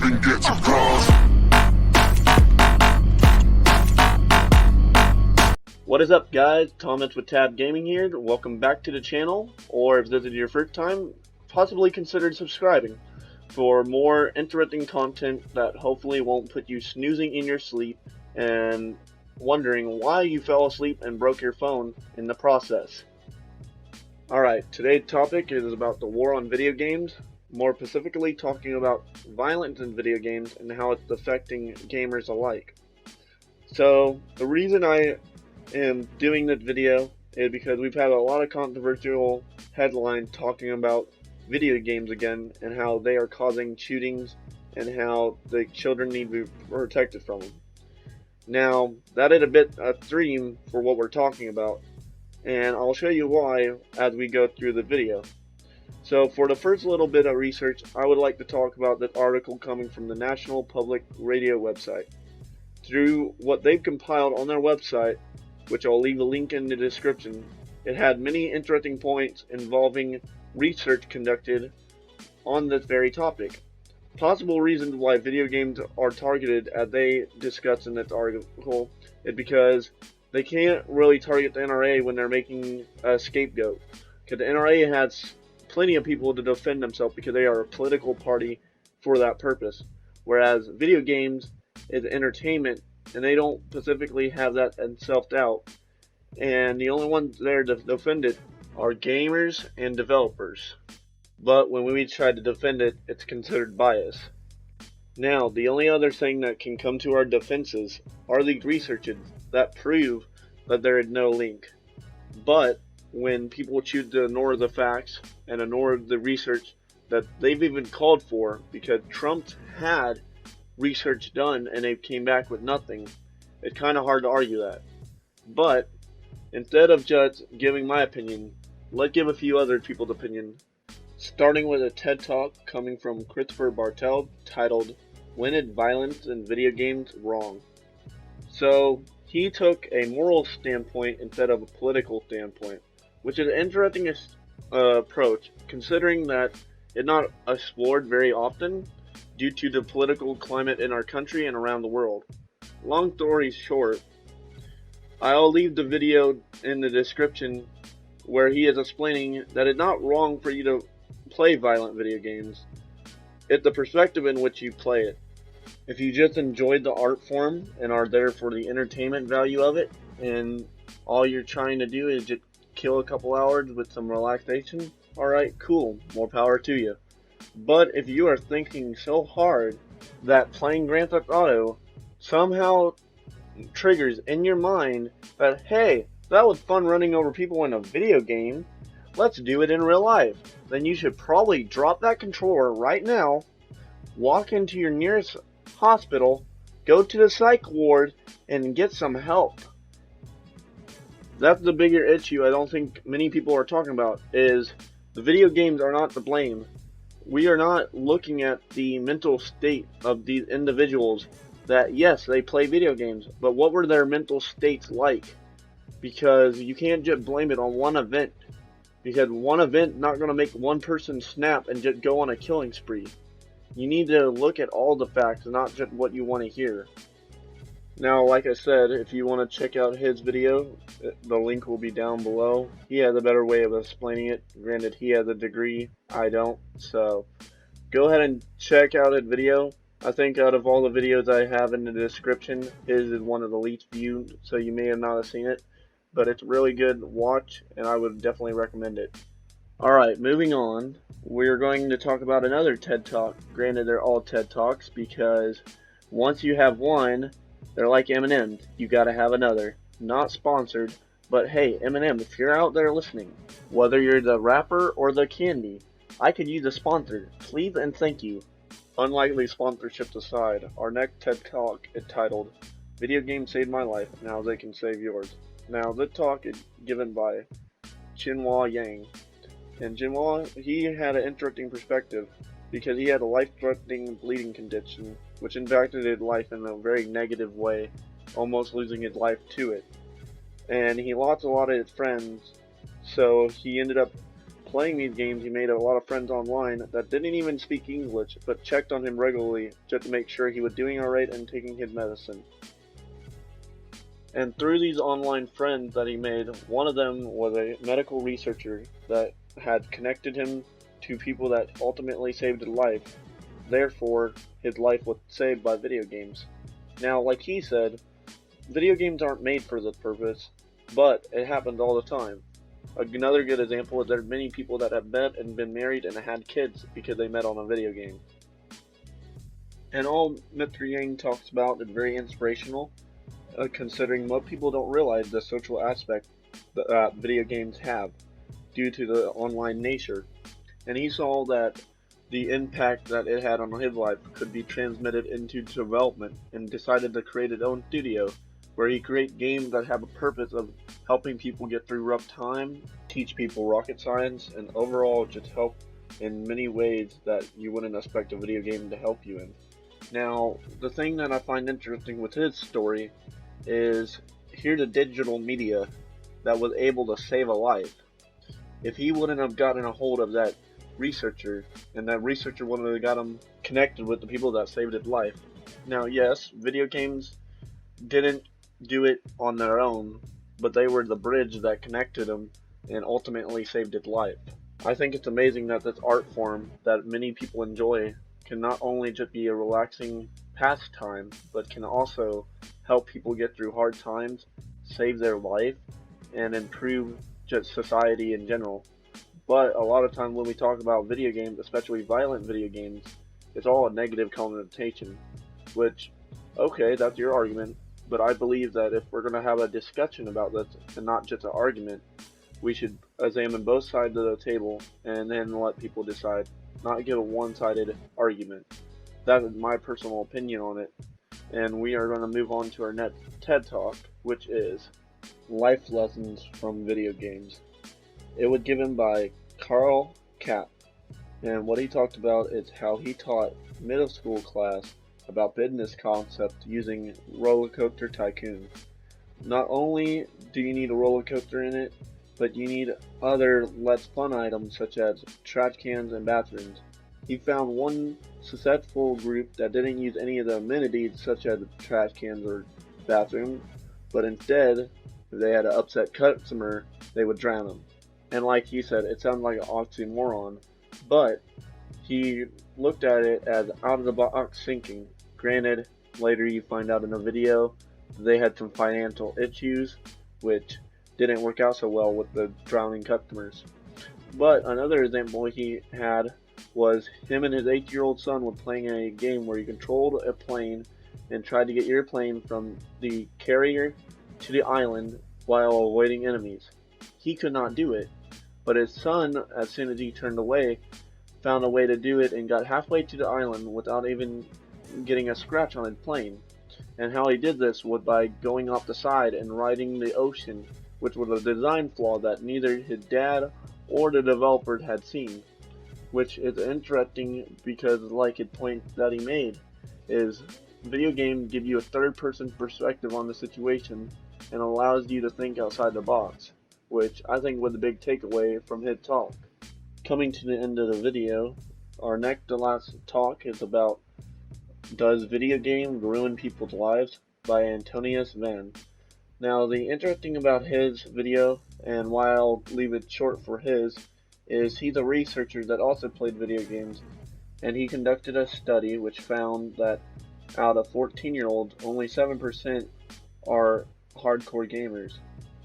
and get some calls. What is up, guys? Tonez with Tab Gaming here. Welcome back to the channel, or if this is your first time, possibly consider subscribing for more interesting content that hopefully won't put you snoozing in your sleep and wondering why you fell asleep and broke your phone in the process. Alright, today's topic is about the war on video games, more specifically talking about violence in video games and how it's affecting gamers alike. So, the reason I am doing this video is because we've had a lot of controversial headlines talking about video games again and how they are causing shootings and how the children need to be protected from them. Now, that is a bit extreme for what we're talking about, and I'll show you why as we go through the video. So for the first little bit of research, I would like to talk about this article coming from the National Public Radio website. Through what they've compiled on their website, which I'll leave a link in the description, it had many interesting points involving research conducted on this very topic. Possible reasons why video games are targeted, as they discuss in this article, is because they can't really target the NRA when they're making a scapegoat. Because the NRA has plenty of people to defend themselves because they are a political party for that purpose. Whereas video games is entertainment, and they don't specifically have that in self-doubt. And the only ones there to defend it are gamers and developers. But when we try to defend it, it's considered bias. Now, the only other thing that can come to our defenses are these researches that prove that there is no link. But when people choose to ignore the facts and ignore the research that they've even called for, because Trump had research done and they came back with nothing, it's kind of hard to argue that. But instead of just giving my opinion, let's give a few other people's opinion, starting with a TED Talk coming from Christopher Bartel titled, "When is Violence in Video Games Wrong?" So he took a moral standpoint instead of a political standpoint, which is an interesting approach considering that it's not explored very often due to the political climate in our country and around the world. Long story short, I'll leave the video in the description where he is explaining that it's not wrong for you to play violent video games. It's the perspective in which you play it. If you just enjoyed the art form and are there for the entertainment value of it, and all you're trying to do is just kill a couple hours with some relaxation, alright, cool, more power to you. But if you are thinking so hard that playing Grand Theft Auto somehow triggers in your mind that, hey, that was fun running over people in a video game, let's do it in real life, then you should probably drop that controller right now, walk into your nearest hospital, go to the psych ward, and get some help. That's the bigger issue I don't think many people are talking about, is the video games are not to blame. We are not looking at the mental state of these individuals that, yes, they play video games, but what were their mental states like? Because you can't just blame it on one event. Because one event not going to make one person snap and just go on a killing spree. You need to look at all the facts, not just what you want to hear. Now, like I said, if you want to check out his video, the link will be down below. He has a better way of explaining it. Granted, he has a degree, I don't. So, go ahead and check out his video. I think out of all the videos I have in the description, his is one of the least viewed, so you may have not seen it. But it's really good watch, and I would definitely recommend it. Alright, moving on, we're going to talk about another TED Talk. Granted, they're all TED Talks, because once you have one, they're like M&M's. You gotta have another. Not sponsored, but hey, M&M, if you're out there listening, whether you're the rapper or the candy, I could use a sponsor. Please and thank you. Unlikely sponsorships aside, our next TED Talk is titled, "Video Games Saved My Life, Now They Can Save Yours." Now, this talk is given by Chinhua Yang. And Chinhua, he had an interesting perspective because he had a life-threatening bleeding condition, which impacted his life in a very negative way, almost losing his life to it. And he lost a lot of his friends, so he ended up playing these games, he made a lot of friends online that didn't even speak English, but checked on him regularly just to make sure he was doing alright and taking his medicine. And through these online friends that he made, one of them was a medical researcher that had connected him to people that ultimately saved his life. Therefore, his life was saved by video games. Now, like he said, video games aren't made for this purpose, but it happens all the time. Another good example is there are many people that have met and been married and had kids because they met on a video game. And all Mr. Yang talks about is very inspirational, considering most people don't realize the social aspect that video games have due to the online nature. And he saw that the impact that it had on his life could be transmitted into development and decided to create his own studio where he create games that have a purpose of helping people get through rough time, teach people rocket science, and overall just help in many ways that you wouldn't expect a video game to help you in. Now, the thing that I find interesting with his story is here's a digital media that was able to save a life. If he wouldn't have gotten a hold of that researcher, and that researcher wouldn't have got him connected with the people that saved his life. Now, yes, video games didn't do it on their own, but they were the bridge that connected him and ultimately saved his life. I think it's amazing that this art form that many people enjoy can not only just be a relaxing pastime, but can also help people get through hard times, save their life, and improve just society in general. But a lot of times when we talk about video games, especially violent video games, it's all a negative connotation, which, okay, that's your argument, but I believe that if we're going to have a discussion about this and not just an argument, we should examine both sides of the table and then let people decide, not give a one-sided argument. That is my personal opinion on it, and we are going to move on to our next TED Talk, which is Life Lessons from Video Games. It was given by Carl Kapp, and what he talked about is how he taught middle school class about business concepts using Roller Coaster Tycoon. Not only do you need a roller coaster in it, but you need other less fun items such as trash cans and bathrooms. He found one successful group that didn't use any of the amenities such as trash cans or bathrooms, but instead, if they had an upset customer, they would drown them. And like he said, it sounded like an oxymoron, but he looked at it as out-of-the-box thinking. Granted, later you find out in the video, they had some financial issues, which didn't work out so well with the drowning customers. But another example he had was him and his 8-year-old son were playing a game where you controlled a plane and tried to get your plane from the carrier to the island while avoiding enemies. He could not do it, but his son, as soon as he turned away, found a way to do it and got halfway to the island without even getting a scratch on his plane. And how he did this was by going off the side and riding the ocean, which was a design flaw that neither his dad or the developer had seen. Which is interesting because, like a point that he made, is video games give you a third-person perspective on the situation and allows you to think outside the box, which I think was a big takeaway from his talk. Coming to the end of the video, our next to last talk is about Does Video Games Ruin People's Lives by Tonez&Re-C. Now, the interesting about his video, and why I'll leave it short for his, is he's a researcher that also played video games, and he conducted a study which found that out of 14-year-olds, only 7% are hardcore gamers.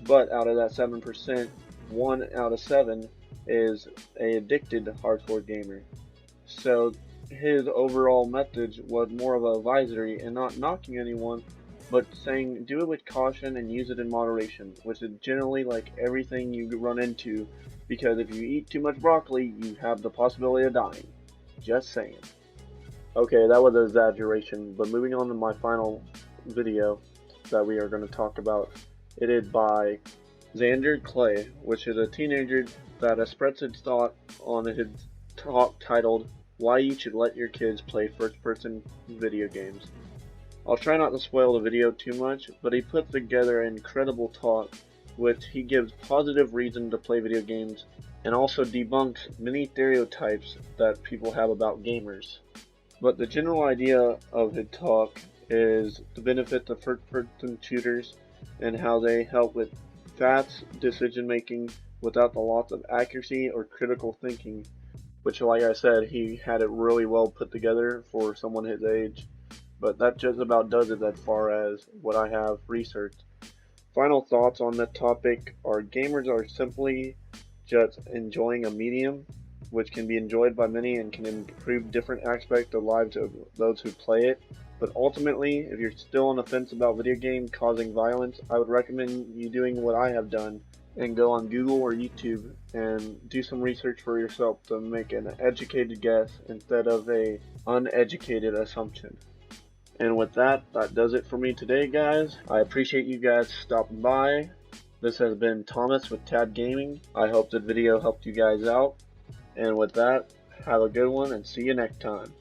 But out of that 7%, 1 out of 7 is a addicted hardcore gamer. So his overall message was more of an advisory and not knocking anyone, but saying do it with caution and use it in moderation, which is generally like everything you run into, because if you eat too much broccoli, you have the possibility of dying. Just saying. Okay, that was an exaggeration, but moving on to my final video that we are going to talk about. It is by Xander Clay, which is a teenager that expressed his thought on his talk titled Why You Should Let Your Kids Play First-Person Video Games. I'll try not to spoil the video too much, but he puts together an incredible talk which he gives positive reason to play video games and also debunks many stereotypes that people have about gamers. But the general idea of the talk is the benefits of first-person shooters and how they help with fast decision making without the loss of accuracy or critical thinking, which, like I said, he had it really well put together for someone his age. But that just about does it as far as what I have researched. Final thoughts on that topic are gamers are simply just enjoying a medium which can be enjoyed by many and can improve different aspects of the lives of those who play it. But ultimately, if you're still on the fence about video games causing violence, I would recommend you doing what I have done and go on Google or YouTube and do some research for yourself to make an educated guess instead of a uneducated assumption. And with that, that does it for me today, guys. I appreciate you guys stopping by. This has been Thomas with Tad Gaming. I hope the video helped you guys out. And with that, have a good one and see you next time.